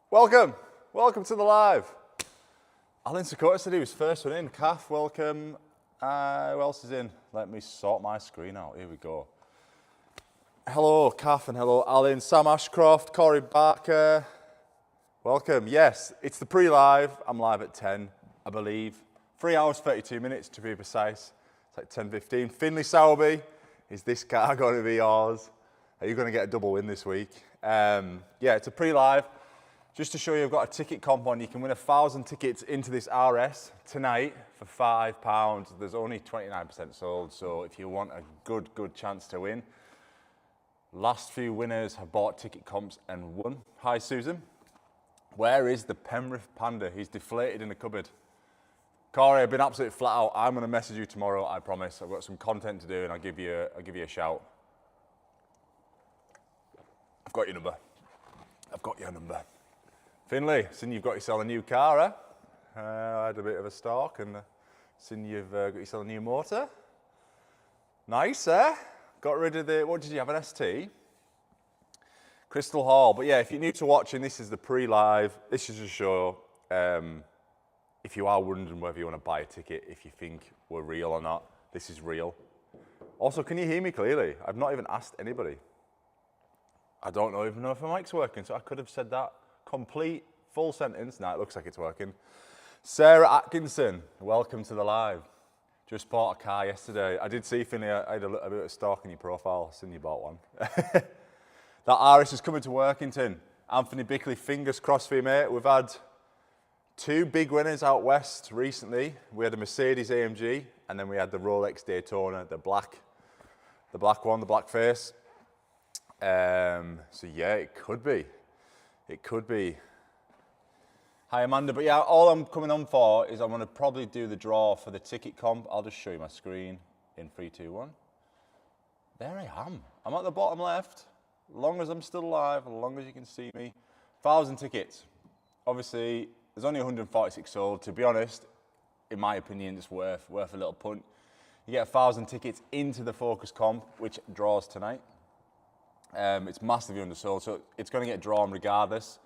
Welcome to the live. Alan Sakota said he was first one in. Kath, welcome. Who else is in? Let me sort my screen out. Here we go. Hello, Kath, and hello, Alan. Sam Ashcroft, Corey Barker. Welcome. Yes, it's the pre-live. I'm live at 10, I believe. 3 hours, 32 minutes to be precise. It's like 10:15. Finley Sowerby, is this car going to be yours? Are you going to get a double win this week? Yeah, it's a pre-live. Just to show you, I've got a ticket comp on. You can win 1,000 tickets into this RS tonight for £5. There's only 29% sold, so if you want a good chance to win. Last few winners have bought ticket comps and won. Hi, Susan. Where is the Penrith Panda? He's deflated in the cupboard. Corey, I've been absolutely flat out. I'm going to message you tomorrow, I promise. I've got some content to do, and I'll give you a shout. I've got your number. I've got your number. Finley, seen you've got yourself a new car, eh? I had a bit of a stalk and seen you've got yourself a new motor. Nice, eh? Got rid of the, what did you have, an ST? Crystal Hall. But yeah, if you're new to watching, this is the pre-live. This is a show. If you are wondering whether you want to buy a ticket, if you think we're real or not, this is real. Also, can you hear me clearly? I've not even asked anybody. I don't even know if my mic's working, so I could have said that. Complete, full sentence. Now it looks like it's working. Sarah Atkinson, welcome to the live. Just bought a car yesterday. I did see, Finley, I had a bit of stalk in your profile. Seen you bought one. That RS is coming to Workington. Anthony Bickley, fingers crossed for you, mate. We've had 2 big winners out west recently. We had a Mercedes AMG, and then we had the Rolex Daytona, the black one, the black face. So yeah, it could be. It could be. Hi, Amanda. But yeah, all I'm coming on for is I'm going to probably do the draw for the ticket comp. I'll just show you my screen in 3, 2, 1. There I am. I'm at the bottom left. As long as I'm still alive, as long as you can see me. 1,000 tickets. Obviously, there's only 146 sold. To be honest, in my opinion, it's worth a little punt. You get 1,000 tickets into the Focus comp, which draws tonight. It's massively undersold, so it's going to get drawn regardless.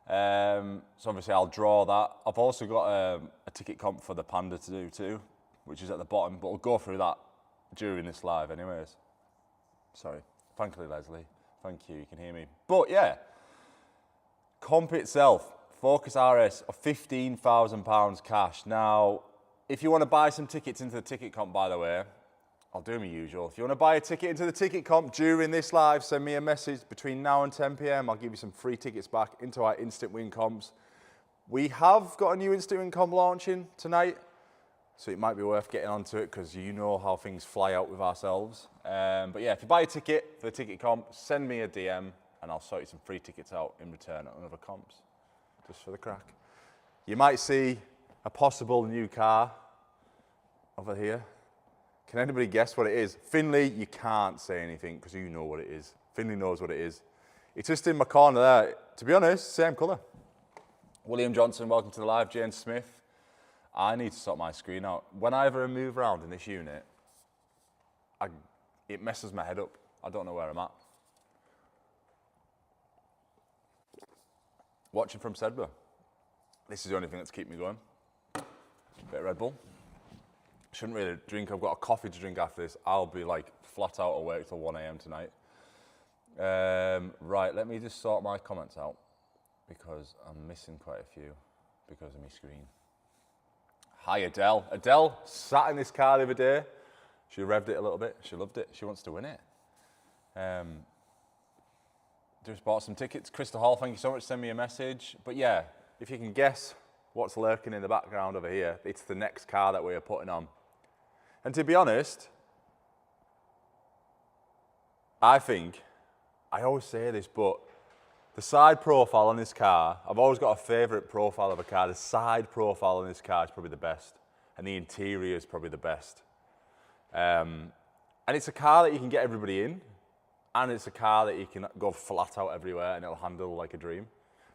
So obviously I'll draw that. I've also got a ticket comp for the Panda to do too, which is at the bottom, but we'll go through that during this live anyways. Sorry. Thank you, Leslie. Thank you, you can hear me. But yeah, comp itself, Focus RS of £15,000 cash. Now, if you want to buy some tickets into the ticket comp, by the way, I'll do my usual. If you want to buy a ticket into the ticket comp during this live, send me a message between now and 10 p.m. I'll give you some free tickets back into our Instant Win comps. We have got a new Instant Win comp launching tonight, so it might be worth getting onto it because you know how things fly out with ourselves. But yeah, if you buy a ticket for the ticket comp, send me a DM and I'll sort you some free tickets out in return on other comps, just for the crack. You might see a possible new car over here. Can anybody guess what it is? Finley, you can't say anything because you know what it is. Finley knows what it is. It's just in my corner there. To be honest, same colour. William Johnson, welcome to the live. Jane Smith. I need to sort my screen out. Whenever I move around in this unit, it messes my head up. I don't know where I'm at. Watching from Sedbergh. This is the only thing that's keeping me going. Bit of Red Bull. Shouldn't really drink. I've got a coffee to drink after this. I'll be like flat out awake till 1 a.m. tonight. Right, let me just sort my comments out because I'm missing quite a few because of my screen. Hi, Adele. Adele sat in this car the other day. She revved it a little bit. She loved it. She wants to win it. Just bought some tickets. Crystal Hall, thank you so much. Send me a message. But yeah, if you can guess what's lurking in the background over here, it's the next car that we are putting on. And to be honest, I think, I always say this, but the side profile on this car, I've always got a favourite profile of a car. The side profile on this car is probably the best. And the interior is probably the best. And it's a car that you can get everybody in. And it's a car that you can go flat out everywhere and it'll handle like a dream.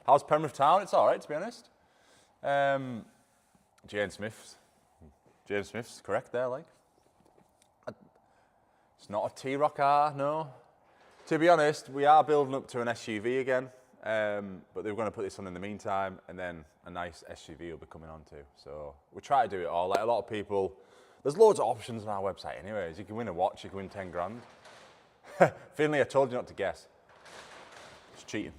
How's Penrith Town? It's all right, to be honest. Jane Smith's correct there, like. It's not a T-Roc R, no. To be honest, we are building up to an SUV again. but they were going to put this on in the meantime, and then a nice SUV will be coming on too. So we try to do it all. Like a lot of people, there's loads of options on our website anyways. You can win a watch, you can win 10 grand. Finley, I told you not to guess. It's cheating.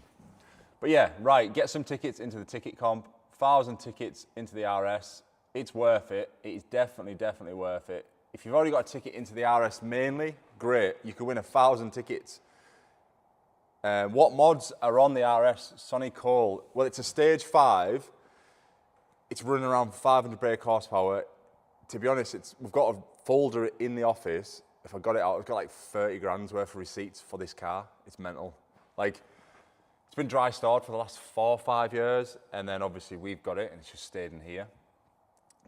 But yeah, right, get some tickets into the ticket comp, 1,000 tickets into the RS. It's worth it. It is definitely worth it. If you've already got a ticket into the RS mainly, great. You could win 1,000 tickets. What mods are on the RS Sonny Cole? Well, it's a stage 5. It's running around 500 brake horsepower. To be honest, we've got a folder in the office. If I got it out, I've got like 30 grand's worth of receipts for this car. It's mental. Like, it's been dry stored for the last 4 or 5 years, and then obviously we've got it and it's just stayed in here.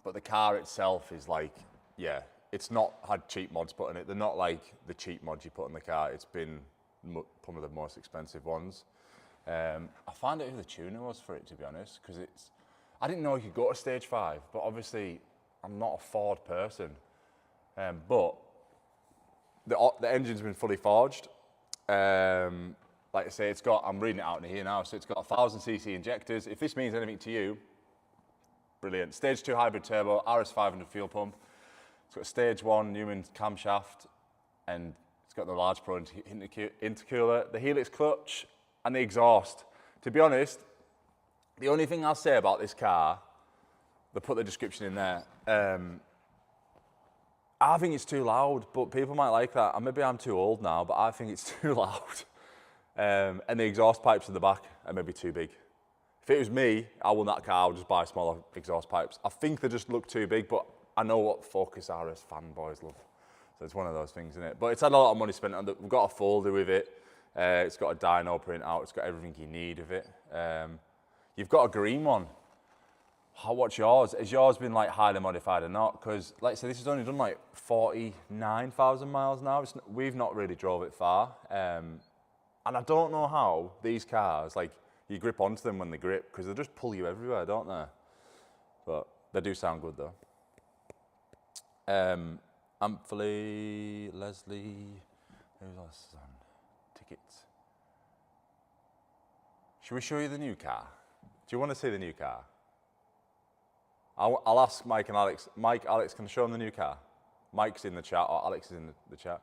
But the car itself is like, yeah, it's not had cheap mods put in it. They're not like the cheap mods you put in the car. It's been one of the most expensive ones. I found out who the tuner was for it, to be honest, because I didn't know you could go to stage 5, but obviously I'm not a Ford person. But the engine's been fully forged. Like I say, I'm reading it out in here now, so it's got 1,000cc injectors. If this means anything to you, brilliant. Stage 2 hybrid turbo, RS500 fuel pump. It's got a stage 1 Newman camshaft, and it's got the large Pro intercooler, the Helix clutch, and the exhaust. To be honest, the only thing I'll say about this car, they put the description in there, I think it's too loud, but people might like that. And maybe I'm too old now, but I think it's too loud. And the exhaust pipes in the back are maybe too big. If it was me, I want that car, I would just buy smaller exhaust pipes. I think they just look too big, but I know what Focus RS fanboys love. So it's one of those things, isn't it? But it's had a lot of money spent on it. We've got a folder with it. It's got a dyno printout. It's got everything you need of it. You've got a green one. What's yours? Has yours been like highly modified or not? Because like I said, this has only done like 49,000 miles now. We've not really drove it far. And I don't know how these cars, like you grip onto them when they grip, because they just pull you everywhere, don't they? But they do sound good though. Amphley, Leslie, who's else on tickets? Should we show you the new car? Do you want to see the new car? I'll ask Mike and Alex. Mike, Alex, can I show them the new car? Mike's in the chat, or Alex is in the chat.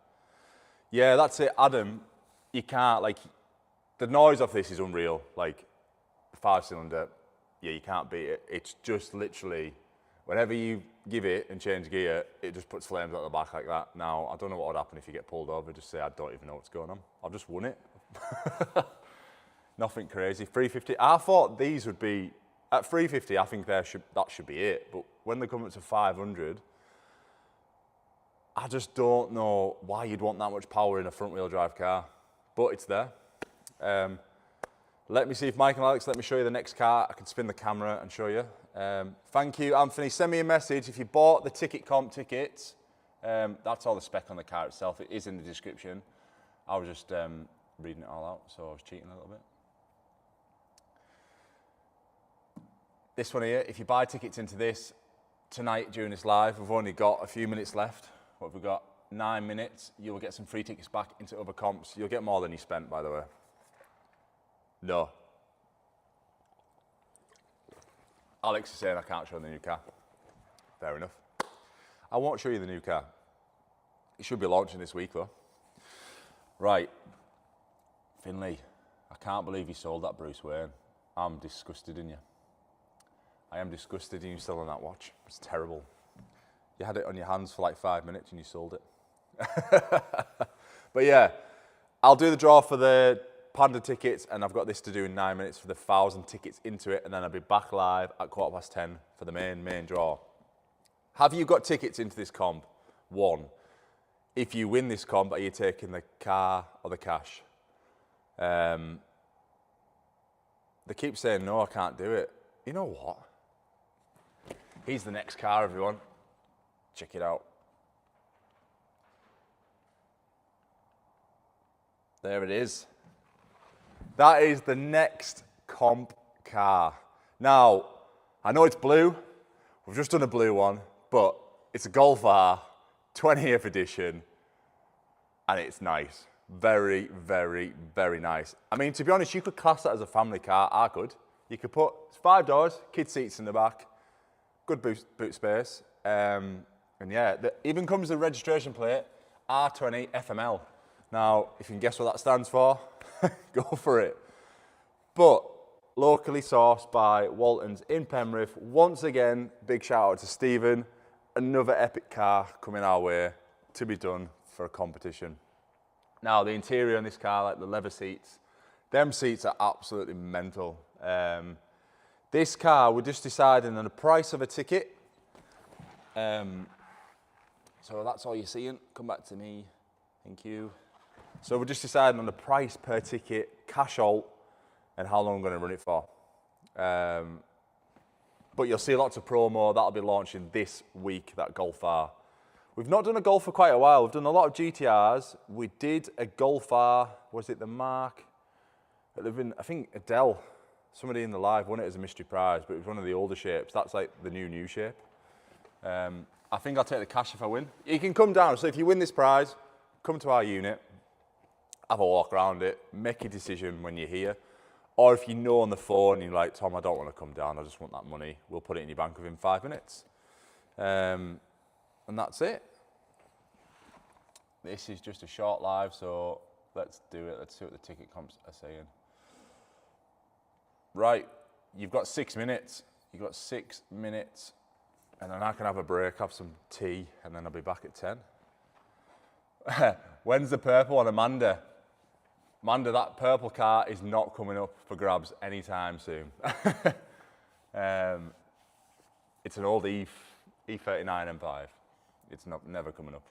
Yeah, that's it. Adam, you can't, like, the noise of this is unreal. Like, 5-cylinder, yeah, you can't beat it. It's just literally, whenever you give it and change gear, it just puts flames out the back like that. Now, I don't know what would happen if you get pulled over. Just say, I don't even know what's going on. I've just won it. Nothing crazy. 350. I thought these would be, at 350, I think that should be it. But when they come up to 500, I just don't know why you'd want that much power in a front-wheel drive car. But it's there. Let me see if Mike and Alex let me show you the next car. I can spin the camera and show you. Thank you, Anthony. Send me a message if you bought the ticket comp tickets. That's all the spec on the car itself. It is in the description. I was just reading it all out, so I was cheating a little bit. This one here, if you buy tickets into this tonight during this live, we've only got a few minutes left. What have we got? 9 minutes. You'll get some free tickets back into other comps. You'll get more than you spent, by the way. No. Alex is saying I can't show the new car. Fair enough. I won't show you the new car. It should be launching this week, though. Right. Finley, I can't believe you sold that Bruce Wayne. I'm disgusted in you. I am disgusted in you selling that watch. It's terrible. You had it on your hands for like 5 minutes and you sold it. But yeah, I'll do the draw for the Panda tickets, and I've got this to do in 9 minutes for the 1,000 tickets into it, and then I'll be back live at 10:15 for the main draw. Have you got tickets into this comp? 1. If you win this comp, are you taking the car or the cash? They keep saying, no, I can't do it. You know what? Here's the next car, everyone. Check it out. There it is. That is the next comp car. Now, I know it's blue. We've just done a blue one, but it's a Golf R, 20th edition, and it's nice. Very, very, very nice. I mean, to be honest, you could class that as a family car. I could. You could put 5 doors, kid seats in the back, good boot space. And yeah, even comes the registration plate, R20 FML. Now, if you can guess what that stands for, go for it. But locally sourced by Waltons in Penrith. Once again, big shout out to Stephen. Another epic car coming our way to be done for a competition. Now, the interior on this car, like the leather seats, them seats are absolutely mental. This car, we're just deciding on the price of a ticket. So that's all you're seeing. Come back to me. Thank you. So we're just deciding on the price per ticket, cash out, and how long I'm going to run it for. But you'll see lots of promo. That'll be launching this week, that Golf R. We've not done a Golf for quite a while. We've done a lot of GTRs. We did a Golf R. Was it the Mark? I think Adele, somebody in the live won it as a mystery prize, but it was one of the older shapes. That's like the new shape. I think I'll take the cash if I win. You can come down. So if you win this prize, come to our unit, have a walk around it, make a decision when you're here. Or if you know on the phone, you're like, Tom, I don't want to come down, I just want that money. We'll put it in your bank within 5 minutes. And that's it. This is just a short live, so let's do it. Let's see what the ticket comps are saying. Right, you've got 6 minutes. You've got 6 minutes. And then I can have a break, have some tea, and then I'll be back at 10. When's the purple one, Amanda? Amanda, that purple car is not coming up for grabs anytime soon. It's an old E39 M5. It's never coming up.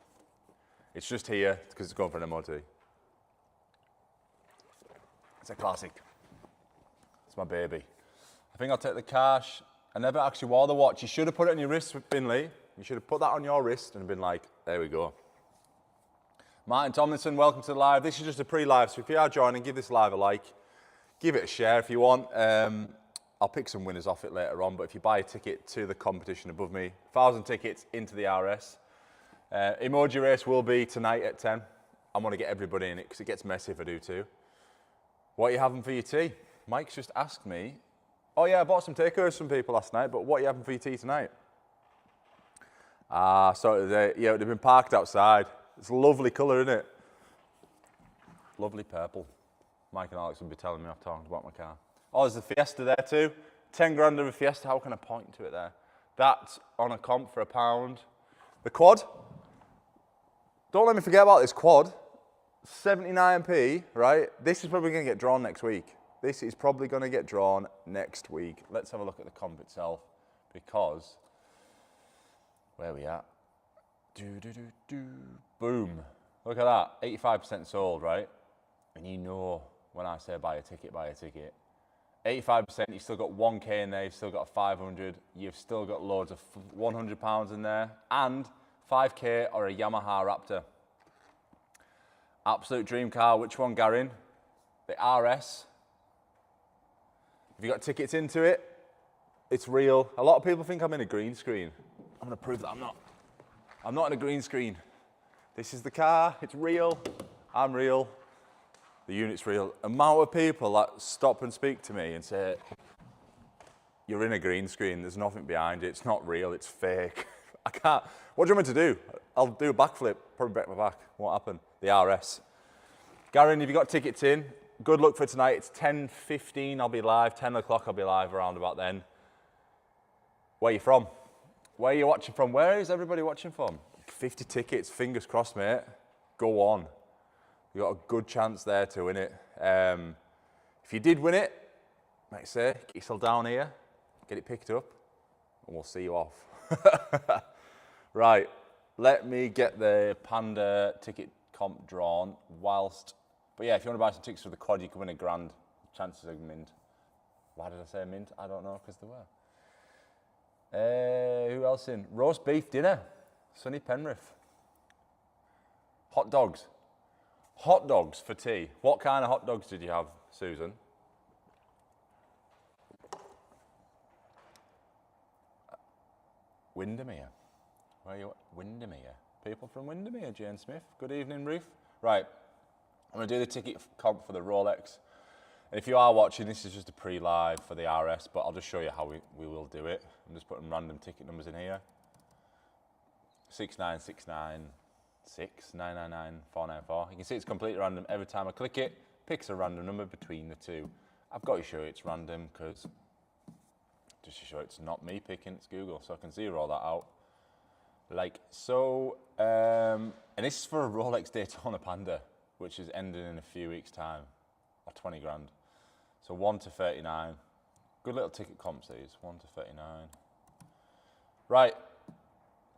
It's just here because it's going for an MOT. It's a classic. It's my baby. I think I'll take the cash. I never actually wore the watch. You should have put it on your wrist, Finley. You should have put that on your wrist and been like, there we go. Martin Tomlinson, welcome to the live. This is just a pre-live, so if you are joining, give this live a like. Give it a share if you want. I'll pick some winners off it later on, but if you buy a ticket to the competition above me, 1,000 tickets into the RS. Emoji race will be tonight at 10. I want to get everybody in it because it gets messy if I do too. What are you having for your tea? Mike's just asked me. Oh yeah, I bought some takeaways from people last night, but what are you having for your tea tonight? So yeah, they've been parked outside. It's a lovely colour, isn't it? Lovely purple. Mike and Alex will be telling me I've talked about my car. Oh, there's the Fiesta there too. 10 grand of a Fiesta, how can I point to it there? That's on a comp for £1. The quad. Don't let me forget about this quad. 79p, right? This is probably going to get drawn next week. This is probably going to get drawn next week. Let's have a look at the comp itself because where are we at? Boom. Look at that. 85% sold, right? And you know when I say buy a ticket, buy a ticket. 85%, you've still got 1k in there, you've still got 500, you've still got loads of £100 in there, and 5k or a Yamaha Raptor. Absolute dream car. Which one, Garin? The RS. Have you got tickets into it? It's real. A lot of people think I'm in a green screen. I'm going to prove that I'm not. I'm not in a green screen. This is the car. It's real. I'm real. The unit's real. Amount of people that stop and speak to me and say, you're in a green screen. There's nothing behind it. It's not real. It's fake. I can't. What do you want me to do? I'll do a backflip. Probably break my back. What happened? The RS. Garin, have you got tickets in? Good luck for tonight. It's 10:15. I'll be live. 10 o'clock I'll be live around about then. Where are you from? Where are you watching from? Where is everybody watching from? 50 tickets. Fingers crossed, mate. Go on. You've got a good chance there to win it. If you did win it, like I say, get yourself down here, get it picked up, and we'll see you off. Right, let me get the Panda ticket comp drawn whilst... But yeah, if you want to buy some tickets for the quad, you can win £1,000. Chances are mint. Why did I say mint? I don't know, because they were. Who else in? Roast beef dinner. Sunny Penrith. Hot dogs. Hot dogs for tea. What kind of hot dogs did you have, Susan? Windermere. Where are you at? Windermere. People from Windermere, Jane Smith. Good evening, Ruth. Right. I'm going to do the ticket comp for the Rolex. And if you are watching, this is just a pre-live for the RS, but I'll just show you how we will do it. I'm just putting random ticket numbers in here. 69696, 999494. You can see it's completely random. Every time I click it, picks a random number between the two. I've got to show you it's random because just to show it's not me picking, it's Google, so I can zero that out. Like so, and this is for a Rolex Daytona Panda, which is ending in a few weeks' time, or 20 grand. So 1 to 39. Good little ticket comps these, 1 to 39. Right,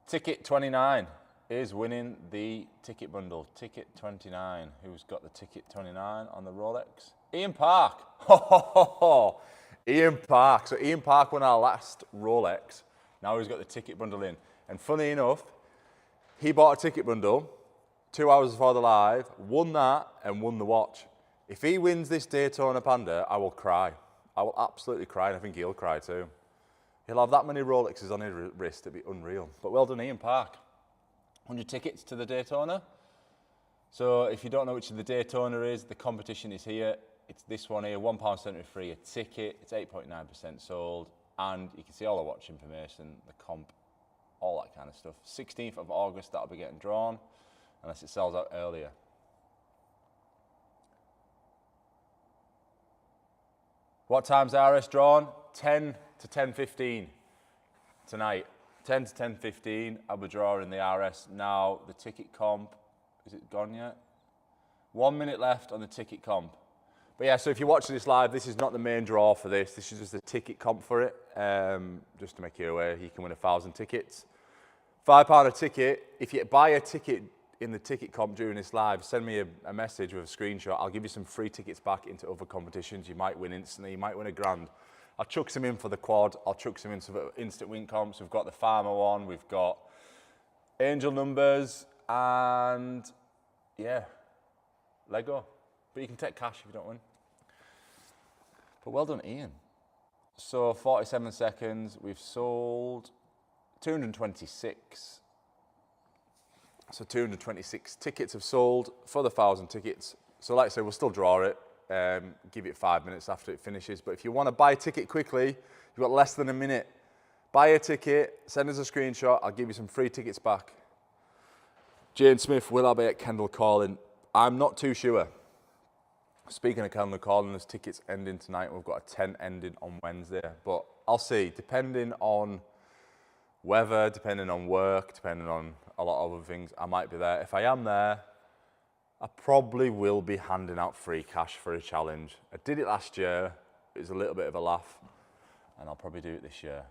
ticket 29 is winning the ticket bundle. Ticket 29, who's got the ticket 29 on the Rolex? Ian Park. Ho, ho, ho, ho. Ian Park. So Ian Park won our last Rolex. Now he's got the ticket bundle in. And funny enough, he bought a ticket bundle 2 hours before the live, won that, and won the watch. If he wins this Daytona Panda, I will cry. I will absolutely cry, and I think he'll cry too. He'll have that many Rolexes on his wrist, it'd be unreal. But well done, Ian Park. 100 tickets to the Daytona. So if you don't know which of the Daytona is, the competition is here. It's this one here, £1.73 a ticket. It's 8.9% sold. And you can see all the watch information, the comp, all that kind of stuff. 16th of August, that'll be getting drawn, unless it sells out earlier. What time's RS drawn? 10 to 10:15 tonight. 10 to 10:15, I'll be drawing the RS. Now, the ticket comp, is it gone yet? 1 minute left on the ticket comp. But yeah, so if you're watching this live, this is not the main draw for this. This is just the ticket comp for it. Just to make you aware, you can win 1,000 tickets. £5 a ticket. If you buy a ticket in the ticket comp during this live, send me a message with a screenshot. I'll give you some free tickets back into other competitions. You might win instantly. You might win £1,000. I'll chuck some in for the quad. I'll chuck some in for instant win comps. We've got the Farmer one. We've got Angel numbers and, yeah, Lego. But you can take cash if you don't win. But well done, Ian. So 47 seconds. We've sold 226. So 226 tickets have sold for the 1,000 tickets. So like I say, we'll still draw it. Give it 5 minutes after it finishes. But if you want to buy a ticket quickly, you've got less than a minute. Buy a ticket, send us a screenshot. I'll give you some free tickets back. Jane Smith, will I be at Kendall Calling? I'm not too sure. Speaking of Kendall Calling, there's tickets ending tonight. We've got a 10 ending on Wednesday. But I'll see, depending on weather, depending on work, depending on a lot of other things, I might be there. If I am there, I probably will be handing out free cash for a challenge. I did it last year. It was a little bit of a laugh, and I'll probably do it this year.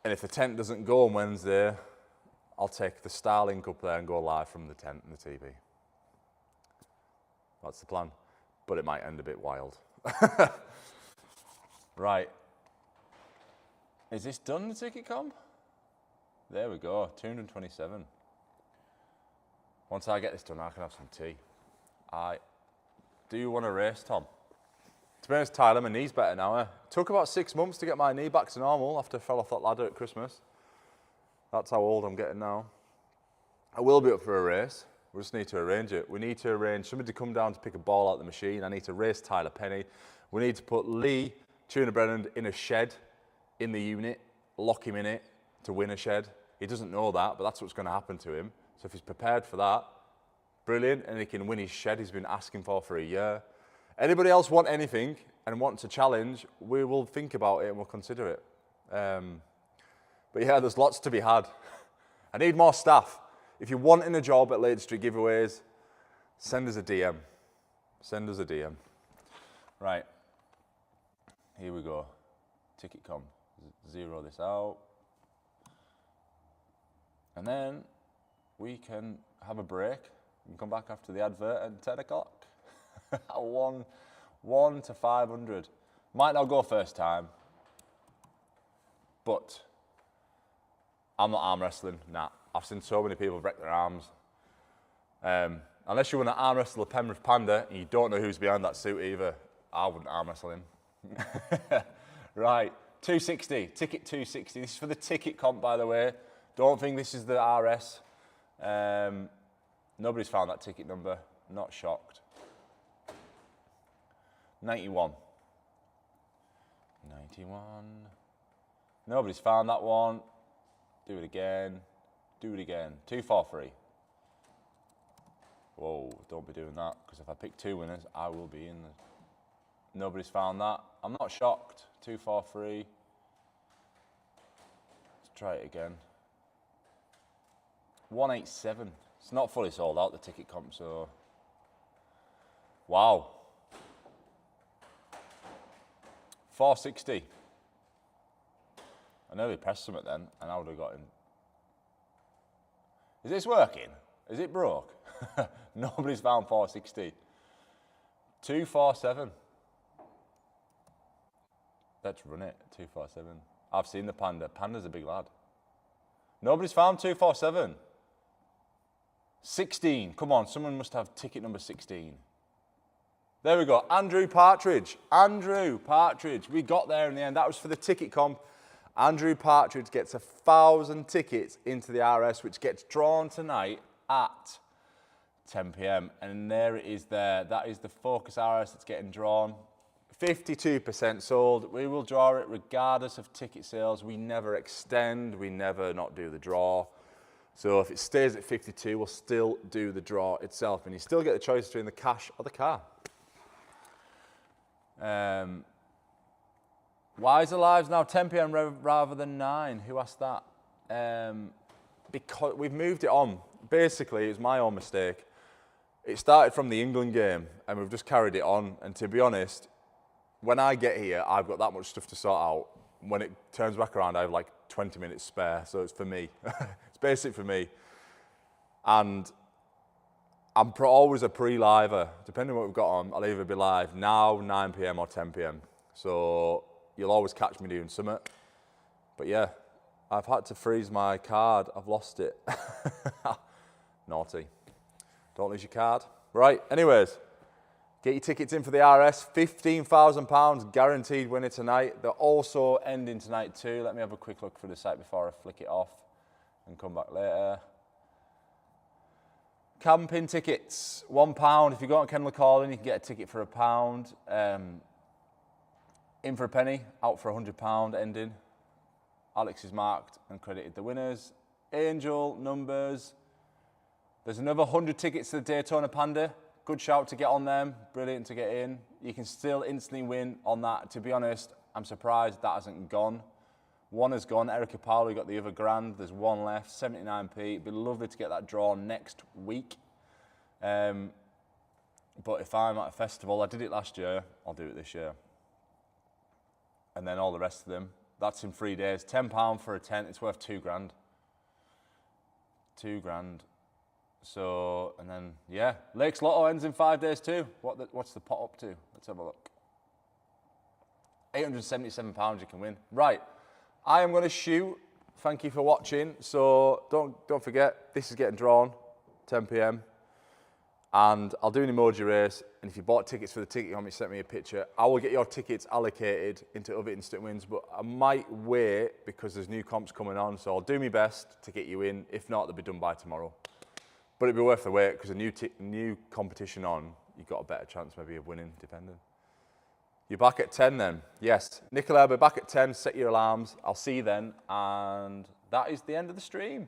And if the tent doesn't go on Wednesday, I'll take the Starlink up there and go live from the tent and the TV. That's the plan, but it might end a bit wild. Right. Is this done, the ticket comp? There we go, 227. Once I get this done, I can have some tea. Do you want to race, Tom? To be honest, Tyler, my knee's better now. It took about 6 months to get my knee back to normal after I fell off that ladder at Christmas. That's how old I'm getting now. I will be up for a race. We just need to arrange it. We need to arrange somebody to come down to pick a ball out of the machine. I need to race Tyler Penny. We need to put Lee Tuner-Brennan in a shed in the unit, lock him in it to win a shed. He doesn't know that, but that's what's going to happen to him. So if he's prepared for that, brilliant, and he can win his shed he's been asking for a year. Anybody else want anything and want to challenge, we will think about it and we'll consider it. But yeah, there's lots to be had. I need more staff. If you're wanting a job at Lake Street Giveaways, send us a DM. Send us a DM. Right, here we go. Ticket com. Zero this out. And then we can have a break and come back after the advert at 10 o'clock. 1 to 500. Might not go first time, but I'm not arm wrestling. Nah, I've seen so many people break their arms. Unless you want to arm wrestle a Penrith Panda and you don't know who's behind that suit either, I wouldn't arm wrestle him. Right, 260, ticket 260. This is for the ticket comp, by the way. Don't think this is the RS. Nobody's found that ticket number. Not shocked. 91. 91. Nobody's found that one. Do it again. Do it again. 243. Whoa, don't be doing that, because if I pick 2 winners, I will be in the... Nobody's found that. I'm not shocked. 243. Let's try it again. 187. It's not fully sold out, the ticket comp, so... Wow. 460. I nearly pressed something then, and I would have got in. Is this working? Is it broke? Nobody's found 460. 247. Let's run it. 247. I've seen the Panda. Panda's a big lad. Nobody's found 247. 16. Come on, someone must have ticket number 16. There we go. Andrew Partridge. Andrew Partridge. We got there in the end. That was for the ticket comp. Andrew Partridge gets 1,000 tickets into the RS, which gets drawn tonight at 10 p.m. And there it is there. That is the Focus RS that's getting drawn. 52% sold. We will draw it regardless of ticket sales. We never extend. We never not do the draw. So if it stays at 52, we'll still do the draw itself. And you still get the choice between the cash or the car. Why is the lives now 10 p.m. rather than 9? Who asked that? Because we've moved it on. Basically, it was my own mistake. It started from the England game, and we've just carried it on. And to be honest, when I get here, I've got that much stuff to sort out. When it turns back around, I have like 20 minutes spare, so it's for me. It's basic for me. And I'm always a pre-liver. Depending on what we've got on, I'll either be live now, 9 p.m. or 10 p.m. So you'll always catch me doing something. But yeah, I've had to freeze my card. I've lost it. Naughty. Don't lose your card. Right, anyways, get your tickets in for the RS. £15,000 guaranteed winner tonight. They're also ending tonight too. Let me have a quick look through the site before I flick it off and come back later. Camping tickets, £1. If you go on Kenmore Calling, you can get a ticket for £1. In for a penny, out for £100 ending. Alex is marked and credited the winners. Angel, numbers. There's another 100 tickets to the Daytona Panda. Good shout to get on them. Brilliant to get in. You can still instantly win on that. To be honest, I'm surprised that hasn't gone. One has gone. Erica Powley got the other grand. There's one left, 79p. It'd be lovely to get that drawn next week. But if I'm at a festival, I did it last year, I'll do it this year. And then all the rest of them. That's in 3 days. £10 for a tent. It's worth £2 grand. £2 grand. So, and then, yeah. Lakes Lotto ends in 5 days too. What's the pot up to? Let's have a look. £877 you can win. Right. I am going to shoot. Thank you for watching. So don't forget, this is getting drawn, 10 p.m. And I'll do an emoji race. And if you bought tickets for the ticket comp, you sent me a picture. I will get your tickets allocated into other instant wins, but I might wait because there's new comps coming on. So I'll do my best to get you in. If not, they'll be done by tomorrow. But it'd be worth the wait because a new competition on, you've got a better chance maybe of winning, depending. You're back at 10 then? Yes. Nicola, I'll be back at 10. Set your alarms. I'll see you then. And that is the end of the stream.